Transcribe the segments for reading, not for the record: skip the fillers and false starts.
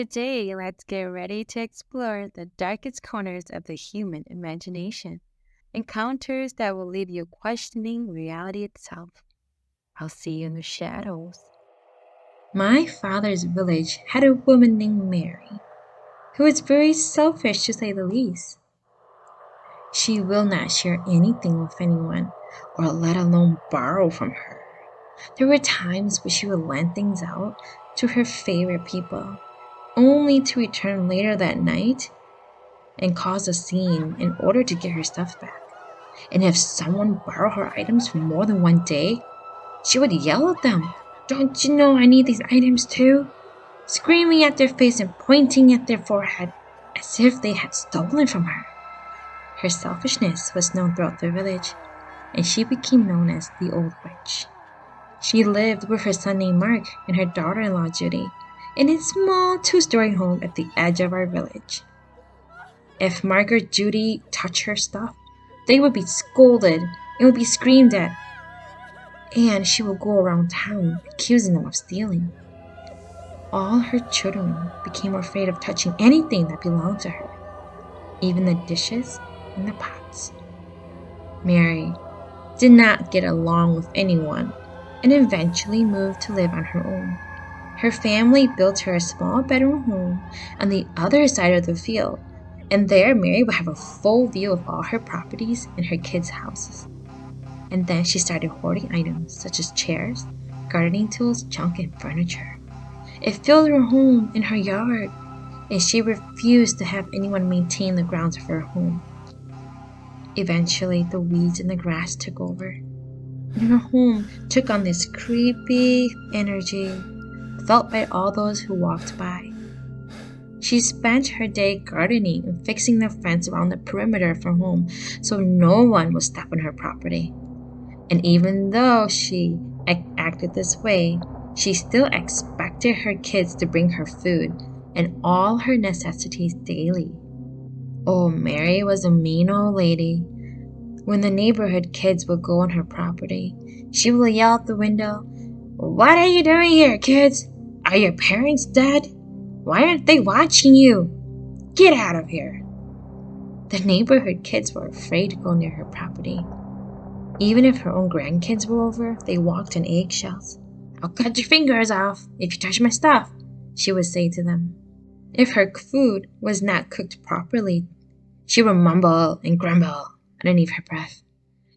Today, let's get ready to explore the darkest corners of the human imagination. Encounters that will leave you questioning reality itself. I'll see you in the shadows. My father's village had a woman named Mary, who was very selfish to say the least. She will not share anything with anyone, or let alone borrow from her. There were times when she would lend things out to her favorite people, only to return later that night and cause a scene in order to get her stuff back. And if someone borrowed her items for more than one day, she would yell at them, "Don't you know I need these items too?" Screaming at their face and pointing at their forehead as if they had stolen from her. Her selfishness was known throughout the village, and she became known as the Old Witch. She lived with her son named Mark and her daughter-in-law Judy in a small two-story home at the edge of our village. If Mark or Judy touched her stuff, they would be scolded and would be screamed at, and she would go around town accusing them of stealing. All her children became afraid of touching anything that belonged to her, even the dishes and the pots. Mary did not get along with anyone and eventually moved to live on her own. Her family built her a small bedroom home on the other side of the field, and there Mary would have a full view of all her properties and her kids' houses. And then she started hoarding items such as chairs, gardening tools, junk, and furniture. It filled her home and her yard, and she refused to have anyone maintain the grounds of her home. Eventually, the weeds and the grass took over, and her home took on this creepy energy felt by all those who walked by. She spent her day gardening and fixing the fence around the perimeter of her home so no one would step on her property. And even though she acted this way, she still expected her kids to bring her food and all her necessities daily. Oh, Mary was a mean old lady. When the neighborhood kids would go on her property, she would yell out the window, "What are you doing here, kids? Are your parents dead? Why aren't they watching you? Get out of here." The neighborhood kids were afraid to go near her property. Even if her own grandkids were over, they walked on eggshells. "I'll cut your fingers off if you touch my stuff," she would say to them. If her food was not cooked properly, she would mumble and grumble underneath her breath.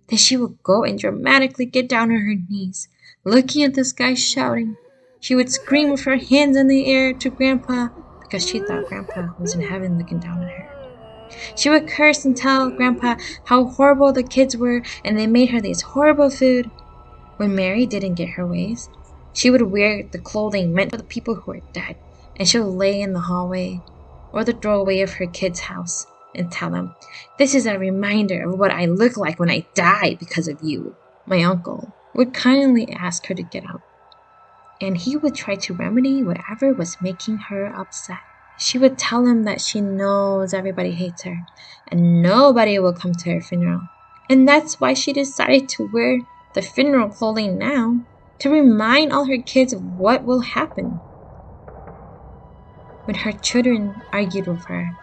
Then she would go and dramatically get down on her knees, looking at the sky, shouting. She would scream with her hands in the air to Grandpa because she thought Grandpa was in heaven looking down on her. She would curse and tell Grandpa how horrible the kids were and they made her this horrible food. When Mary didn't get her ways, she would wear the clothing meant for the people who were dead, and she would lay in the hallway or the doorway of her kids' house and tell them, "This is a reminder of what I look like when I die because of you." My uncle would kindly ask her to get out, and he would try to remedy whatever was making her upset. She would tell him that she knows everybody hates her and nobody will come to her funeral. And that's why she decided to wear the funeral clothing now, to remind all her kids of what will happen. When her children argued with her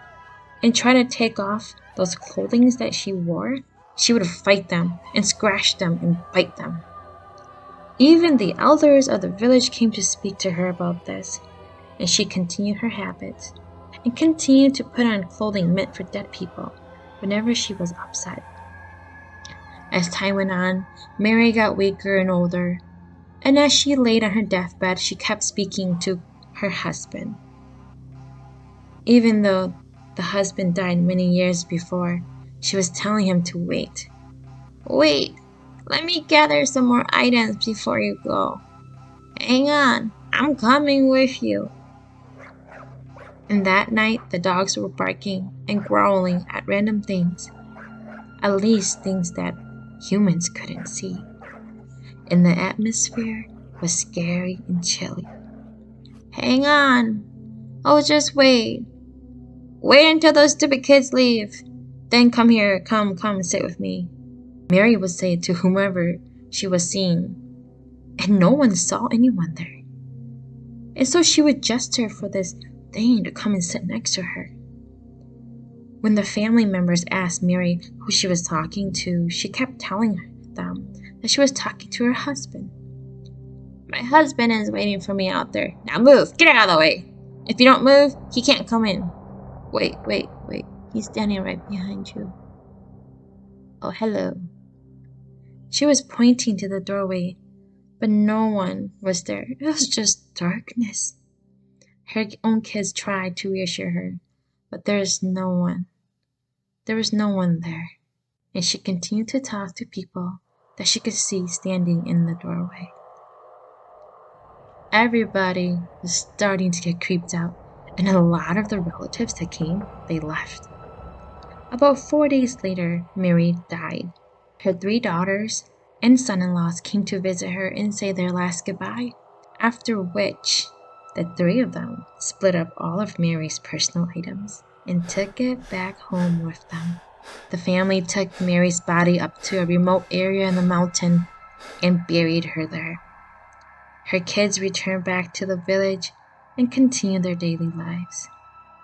and tried to take off those clothings that she wore, she would fight them and scratch them and bite them. Even the elders of the village came to speak to her about this, and she continued her habits and continued to put on clothing meant for dead people whenever she was upset. As time went on, Mary got weaker and older, and as she laid on her deathbed, she kept speaking to her husband. Even though the husband died many years before, she was telling him to wait. "Wait, let me gather some more items before you go. Hang on, I'm coming with you." And that night, the dogs were barking and growling at random things, at least things that humans couldn't see. And the atmosphere was scary and chilly. "Hang on. Oh, just wait. Wait until those stupid kids leave. Then come here, come and sit with me," Mary would say to whomever she was seeing. And no one saw anyone there. And so she would gesture for this thing to come and sit next to her. When the family members asked Mary who she was talking to, she kept telling them that she was talking to her husband. My husband is waiting for me out there. Now move! Get out of the way! If you don't move, he can't come in. Wait. He's standing right behind you. Oh, hello. She was pointing to the doorway, but no one was there. It was just darkness. Her own kids tried to reassure her, but there was no one. There was no one there, and she continued to talk to people that she could see standing in the doorway. Everybody was starting to get creeped out, and a lot of the relatives that came, they left. About 4 days later, Mary died. Her 3 daughters and son-in-laws came to visit her and say their last goodbye, after which the 3 of them split up all of Mary's personal items and took it back home with them. The family took Mary's body up to a remote area in the mountain and buried her there. Her kids returned back to the village and continued their daily lives.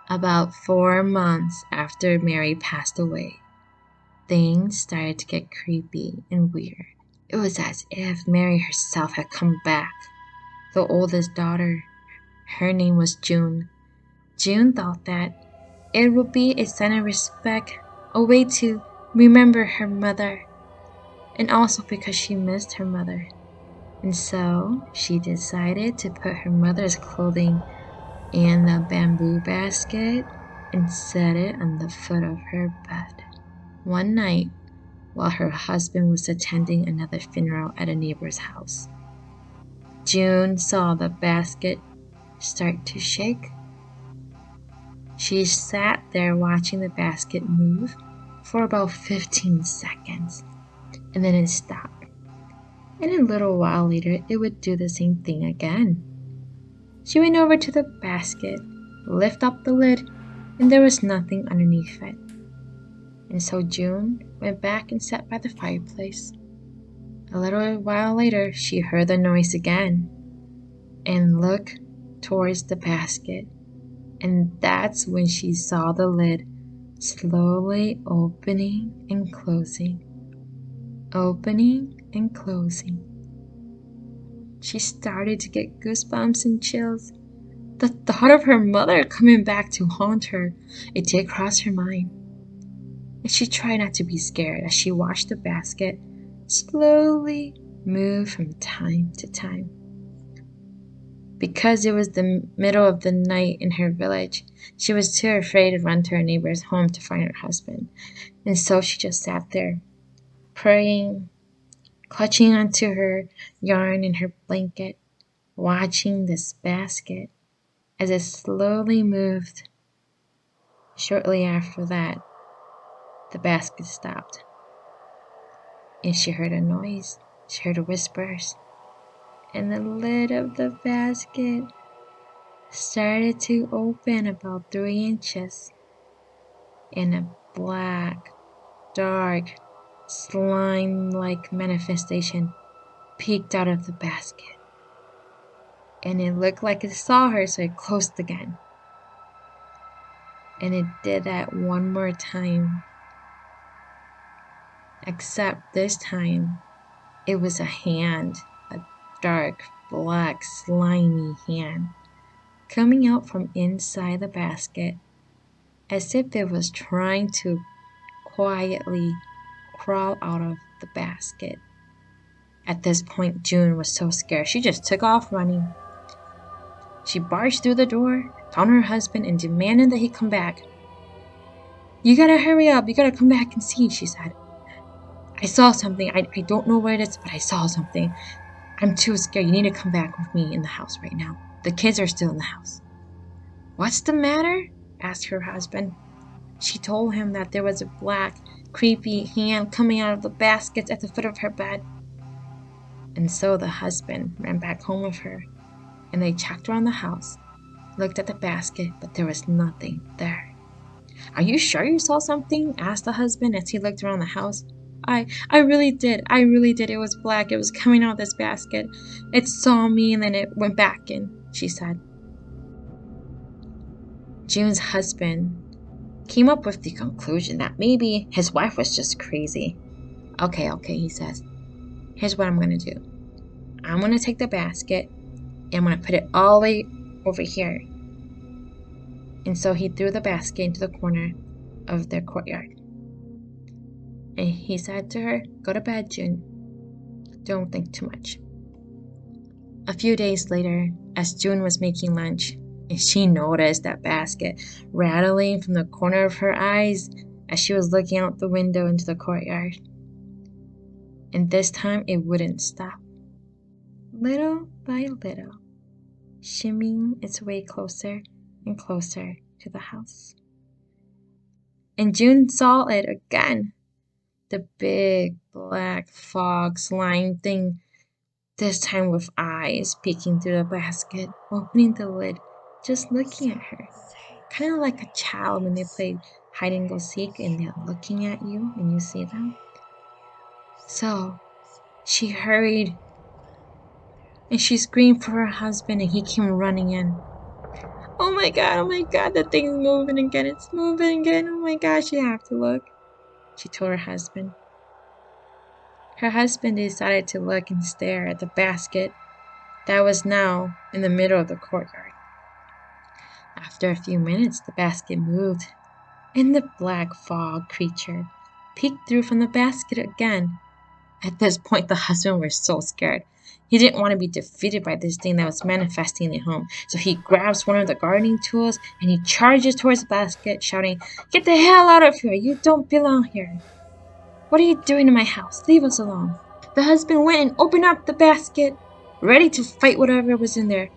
About 4 months after Mary passed away, things started to get creepy and weird. It was as if Mary herself had come back. The oldest daughter, her name was June. June thought that it would be a sign of respect, a way to remember her mother, and also because she missed her mother. And so she decided to put her mother's clothing in the bamboo basket and set it on the foot of her bed. One night, while her husband was attending another funeral at a neighbor's house, June saw the basket start to shake. She sat there watching the basket move for about 15 seconds, and then it stopped. And a little while later, it would do the same thing again. She went over to the basket, lifted up the lid, and there was nothing underneath it. And so June went back and sat by the fireplace. A little while later, she heard the noise again and looked towards the basket. And that's when she saw the lid slowly opening and closing, opening and closing. She started to get goosebumps and chills. The thought of her mother coming back to haunt her, it did cross her mind. And she tried not to be scared as she watched the basket slowly move from time to time. Because it was the middle of the night in her village, she was too afraid to run to her neighbor's home to find her husband. And so she just sat there, praying, clutching onto her yarn and her blanket, watching this basket as it slowly moved. Shortly after that, the basket stopped, and she heard a noise. She heard whispers, and the lid of the basket started to open about 3 inches, and a black, dark, slime-like manifestation peeked out of the basket. And it looked like it saw her, so it closed again. And it did that one more time. Except this time, it was a hand, a dark, black, slimy hand, coming out from inside the basket, as if it was trying to quietly crawl out of the basket. At this point, June was so scared, she just took off running. She barged through the door, found her husband, and demanded that he come back. "You gotta hurry up, you gotta come back and see," she said. "I saw something. I don't know what it is, but I saw something. I'm too scared. You need to come back with me in the house right now. The kids are still in the house." "What's the matter?" asked her husband. She told him that there was a black, creepy hand coming out of the baskets at the foot of her bed. And so the husband ran back home with her, and they checked around the house, looked at the basket, but there was nothing there. "Are you sure you saw something?" asked the husband as he looked around the house. I really did. It was black. It was coming out of this basket. It saw me and then it went back in," she said. June's husband came up with the conclusion that maybe his wife was just crazy. Okay, he says. Here's what I'm going to do. I'm going to take the basket and I'm going to put it all the way over here. And so he threw the basket into the corner of their courtyard. And he said to her, "Go to bed, June. Don't think too much." A few days later, as June was making lunch, and she noticed that basket rattling from the corner of her eyes as she was looking out the window into the courtyard. And this time it wouldn't stop. Little by little, shimmying its way closer and closer to the house. And June saw it again. The big black fog slime thing, this time with eyes peeking through the basket, opening the lid, just looking at her. Kind of like a child when they play hide and go seek and they're looking at you and you see them. So she hurried and she screamed for her husband and he came running in. Oh my god, the thing's moving again, it's moving again. Oh my gosh, you have to look, she told her husband. Her husband decided to look and stare at the basket that was now in the middle of the courtyard. After a few minutes, the basket moved, and the black fog creature peeked through from the basket again. At this point, the husband was so scared. He didn't want to be defeated by this thing that was manifesting at home, so he grabs one of the gardening tools and he charges towards the basket, shouting, "Get the hell out of here! You don't belong here! What are you doing in my house? Leave us alone!" The husband went and opened up the basket, ready to fight whatever was in there,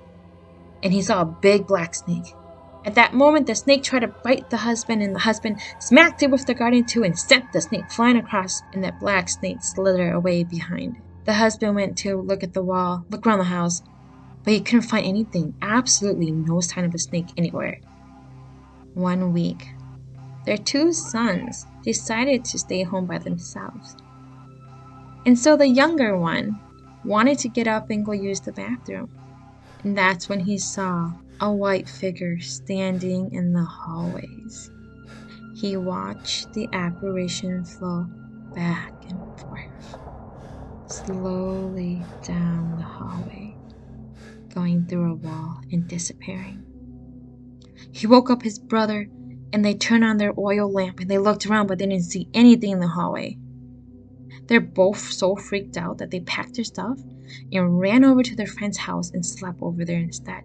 and he saw a big black snake. At that moment, the snake tried to bite the husband, and the husband smacked it with the gardening tool and sent the snake flying across, and that black snake slithered away behind it. The husband went to look at the wall, look around the house, but he couldn't find anything, absolutely no sign of a snake anywhere. 1 week, their 2 sons decided to stay home by themselves. And so the younger one wanted to get up and go use the bathroom. And that's when he saw a white figure standing in the hallways. He watched the apparition flow back and forth, slowly down the hallway, going through a wall and disappearing. He woke up his brother, and they turned on their oil lamp and they looked around, but they didn't see anything in the hallway. They're both so freaked out that they packed their stuff and ran over to their friend's house and slept over there instead.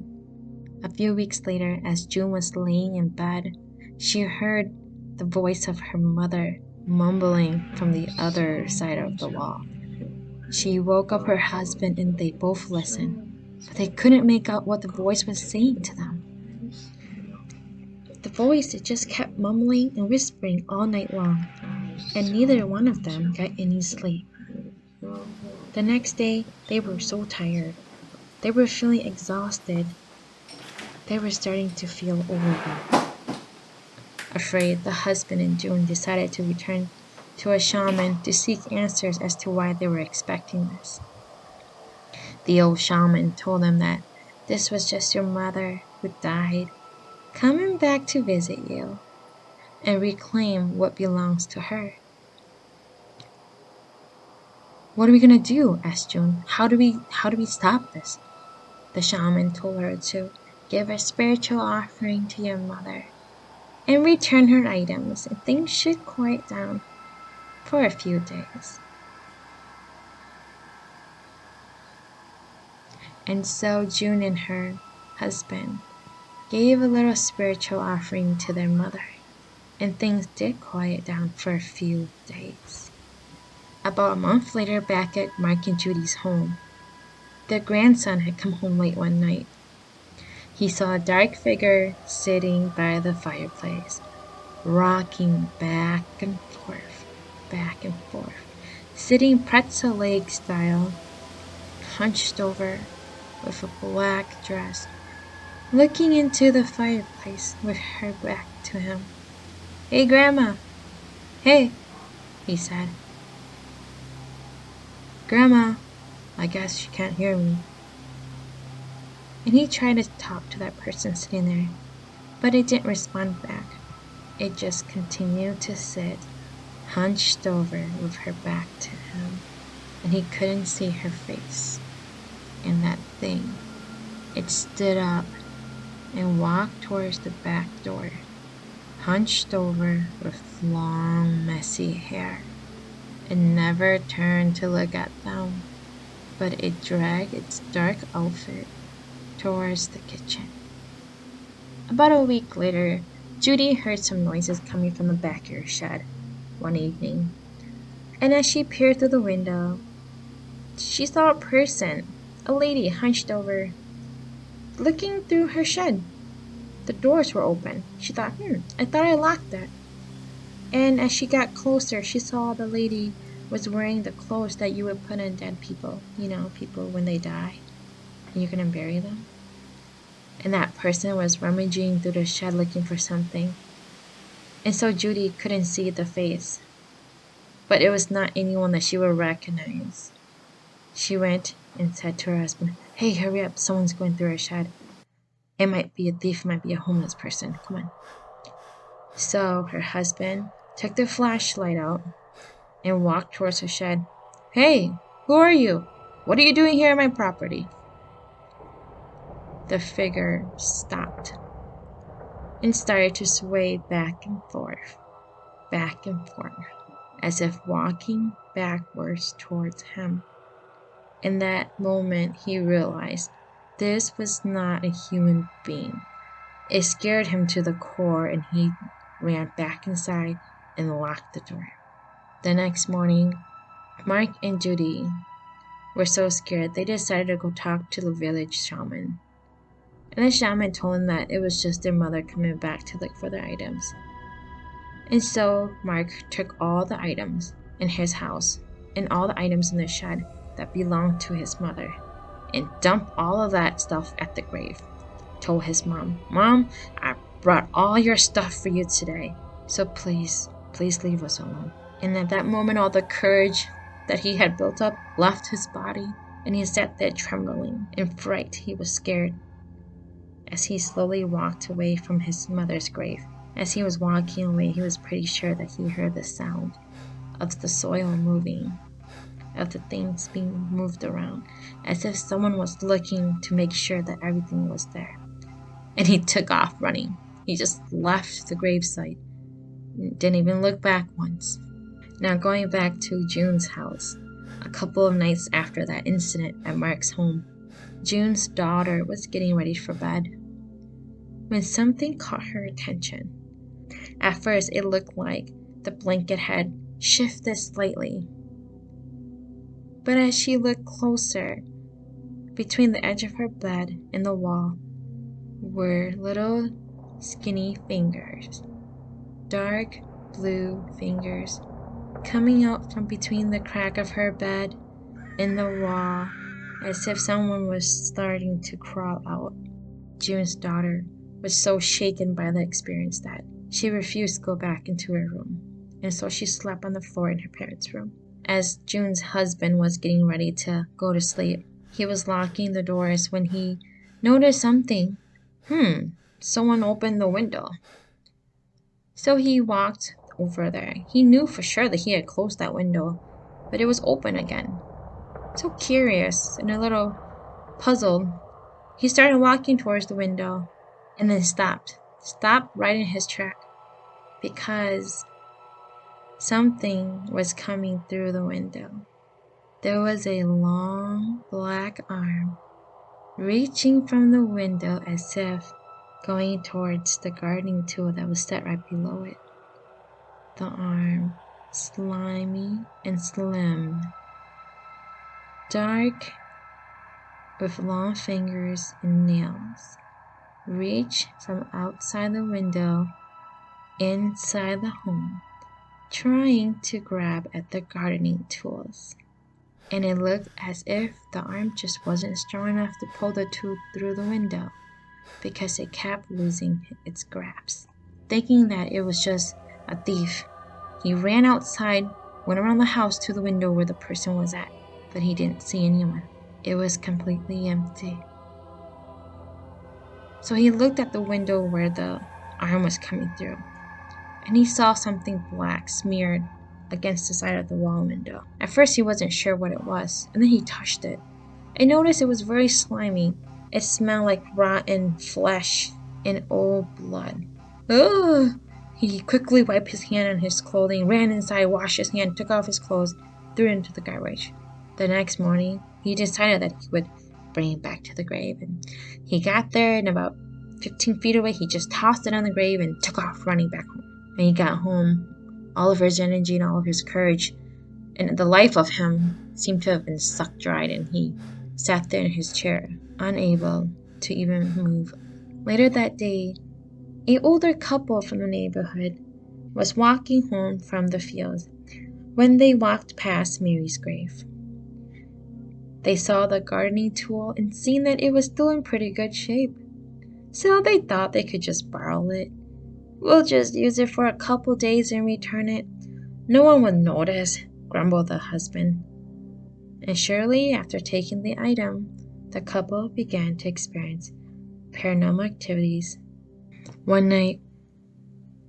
A few weeks later, as June was laying in bed, she heard the voice of her mother mumbling from the other side of the wall. She woke up her husband and they both listened, but they couldn't make out what the voice was saying to them. The voice, it just kept mumbling and whispering all night long, and neither one of them got any sleep. The next day, they were so tired. They were feeling exhausted. They were starting to feel overwhelmed. Afraid, the husband and June decided to return to a shaman to seek answers as to why they were expecting this. The old shaman told them that this was just your mother who died, coming back to visit you and reclaim what belongs to her. "What are we gonna do?" asked June. How do we stop this?" The shaman told her to give a spiritual offering to your mother and return her items, and things should quiet down for a few days. And so June and her husband gave a little spiritual offering to their mother, and things did quiet down for a few days. About a month later, back at Mark and Judy's home, their grandson had come home late one night. He saw a dark figure sitting by the fireplace, rocking back and forth, sitting pretzel leg style, hunched over with a black dress, looking into the fireplace with her back to him. "Hey, Grandma." "Hey," he said. "Grandma, I guess she can't hear me." And he tried to talk to that person sitting there, But it didn't respond back. It just continued to sit, hunched over with her back to him, and he couldn't see her face. And that thing, it stood up and walked towards the back door, hunched over with long, messy hair. It never turned to look at them, but it dragged its dark outfit towards the kitchen. About a week later, Judy heard some noises coming from the backyard shed one evening, and as she peered through the window, she saw a person, a lady hunched over, looking through her shed. The doors were open. She thought, I thought I locked that. And as she got closer, she saw the lady was wearing the clothes that you would put on dead people. You know, people when they die and you're going to bury them. And that person was rummaging through the shed looking for something. And so Judy couldn't see the face. But it was not anyone that she would recognize. She went and said to her husband, "Hey, hurry up, someone's going through our shed. It might be a thief, it might be a homeless person, come on." So her husband took the flashlight out and walked towards her shed. "Hey, who are you? What are you doing here on my property?" The figure stopped and started to sway back and forth, as if walking backwards towards him. In that moment, he realized this was not a human being. It scared him to the core, and he ran back inside and locked the door. The next morning, Mark and Judy were so scared they decided to go talk to the village shaman. And the shaman told them that it was just their mother coming back to look for their items. And so Mark took all the items in his house and all the items in the shed that belonged to his mother and dumped all of that stuff at the grave. Told his mom, "Mom, I brought all your stuff for you today, so please leave us alone." And at that moment, all the courage that he had built up left his body, and he sat there trembling in fright. He was scared as he slowly walked away from his mother's grave. As he was walking away, he was pretty sure that he heard the sound of the soil moving, of the things being moved around, as if someone was looking to make sure that everything was there. And he took off running. He just left the gravesite, didn't even look back once. Now going back to June's house, a couple of nights after that incident at Mark's home, June's daughter was getting ready for bed when something caught her attention. At first, it looked like the blanket had shifted slightly. But as she looked closer, between the edge of her bed and the wall were little skinny fingers, dark blue fingers, coming out from between the crack of her bed and the wall, as if someone was starting to crawl out. June's daughter was so shaken by the experience that she refused to go back into her room, and so she slept on the floor in her parents' room. As June's husband was getting ready to go to sleep, he was locking the doors when he noticed something. Someone opened the window. So he walked over there. He knew for sure that he had closed that window, but it was open again. So curious and a little puzzled, he started walking towards the window and then stopped right in his track because something was coming through the window. There was a long black arm reaching from the window as if going towards the gardening tool that was set right below it. The arm, slimy and slim, dark with long fingers and nails, reached from outside the window inside the home, trying to grab at the gardening tools. And it looked as if the arm just wasn't strong enough to pull the tool through the window because it kept losing its grasp. Thinking that it was just a thief, he ran outside, went around the house to the window where the person was at, but he didn't see anyone. It was completely empty. So he looked at the window where the arm was coming through, and he saw something black smeared against the side of the wall window. At first, he wasn't sure what it was, and then he touched it. I noticed it was very slimy. It smelled like rotten flesh and old blood. Ugh! He quickly wiped his hand on his clothing, ran inside, washed his hand, took off his clothes, threw it into the garbage. The next morning, he decided that he would bring it back to the grave. And he got there, and about 15 feet away, he just tossed it on the grave and took off running back home. When he got home, all of his energy and all of his courage and the life of him seemed to have been sucked dry, and he sat there in his chair, unable to even move. Later that day, an older couple from the neighborhood was walking home from the fields when they walked past Mary's grave. They saw the gardening tool and seen that it was still in pretty good shape. So they thought they could just borrow it. We'll just use it for a couple days and return it. No one would notice, grumbled the husband. And surely, after taking the item, the couple began to experience paranormal activities. One night,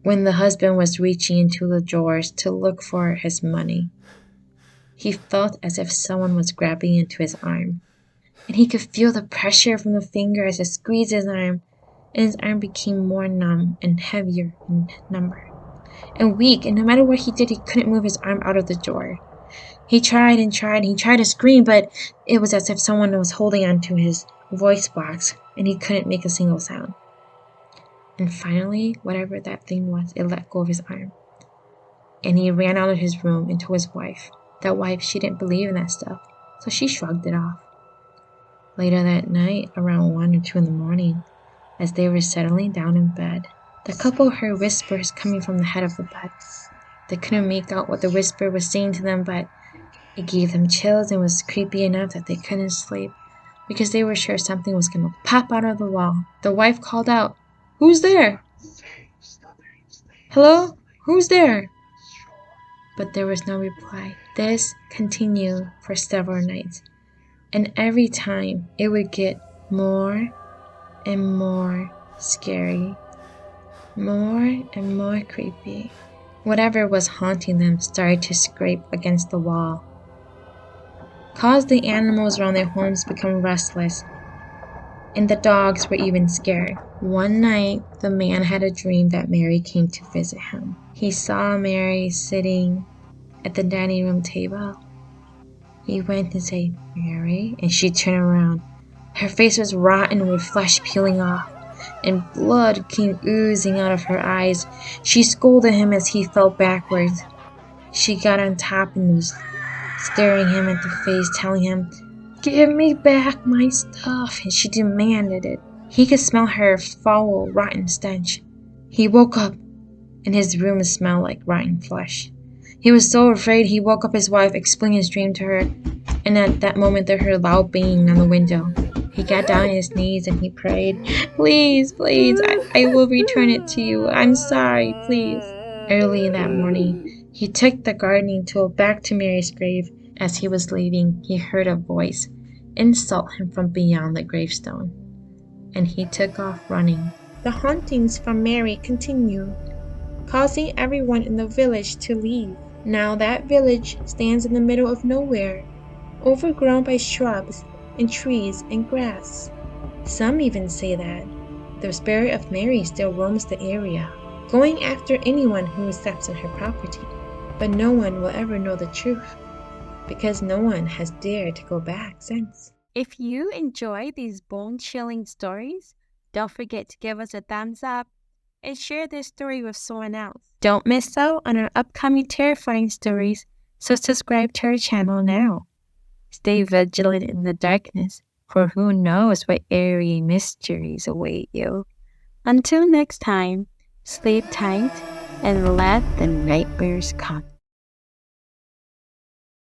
when the husband was reaching into the drawers to look for his money, he felt as if someone was grabbing into his arm, and he could feel the pressure from the finger as it squeezed his arm, and his arm became more numb and heavier in number and weak, and no matter what he did, he couldn't move his arm out of the drawer. He tried and tried, and he tried to scream, but it was as if someone was holding onto his voice box, and he couldn't make a single sound. And finally, whatever that thing was, it let go of his arm. And he ran out of his room and told his wife. That wife, she didn't believe in that stuff, so she shrugged it off. Later that night, around 1 or 2 in the morning, as they were settling down in bed, the couple heard whispers coming from the head of the bed. They couldn't make out what the whisper was saying to them, but it gave them chills and was creepy enough that they couldn't sleep because they were sure something was going to pop out of the wall. The wife called out, "Who's there? Hello? Who's there?" But there was no reply. This continued for several nights, and every time it would get more and more scary, more and more creepy. Whatever was haunting them started to scrape against the wall, caused the animals around their homes to become restless, and the dogs were even scared. One night, the man had a dream that Mary came to visit him. He saw Mary sitting at the dining room table. He went and said, "Mary," and she turned around. Her face was rotten with flesh peeling off, and blood came oozing out of her eyes. She scolded him as he fell backwards. She got on top and was staring him at the face, telling him, "Give me back my stuff," and she demanded it. He could smell her foul, rotten stench. He woke up, and his room smelled like rotten flesh. He was so afraid he woke up his wife, explained his dream to her, and at that moment they heard loud banging on the window. He got down on his knees and he prayed, "Please, please, I will return it to you. I'm sorry, please." Early that morning, he took the gardening tool back to Mary's grave. As he was leaving, he heard a voice insult him from beyond the gravestone, and he took off running. The hauntings from Mary continued, causing everyone in the village to leave. Now that village stands in the middle of nowhere, overgrown by shrubs and trees and grass. Some even say that the spirit of Mary still roams the area, going after anyone who steps on her property. But no one will ever know the truth, because no one has dared to go back since. If you enjoy these bone-chilling stories, don't forget to give us a thumbs up and share this story with someone else. Don't miss out on our upcoming terrifying stories, so subscribe to our channel now. Stay vigilant in the darkness, for who knows what eerie mysteries await you. Until next time, sleep tight and let the nightmares come.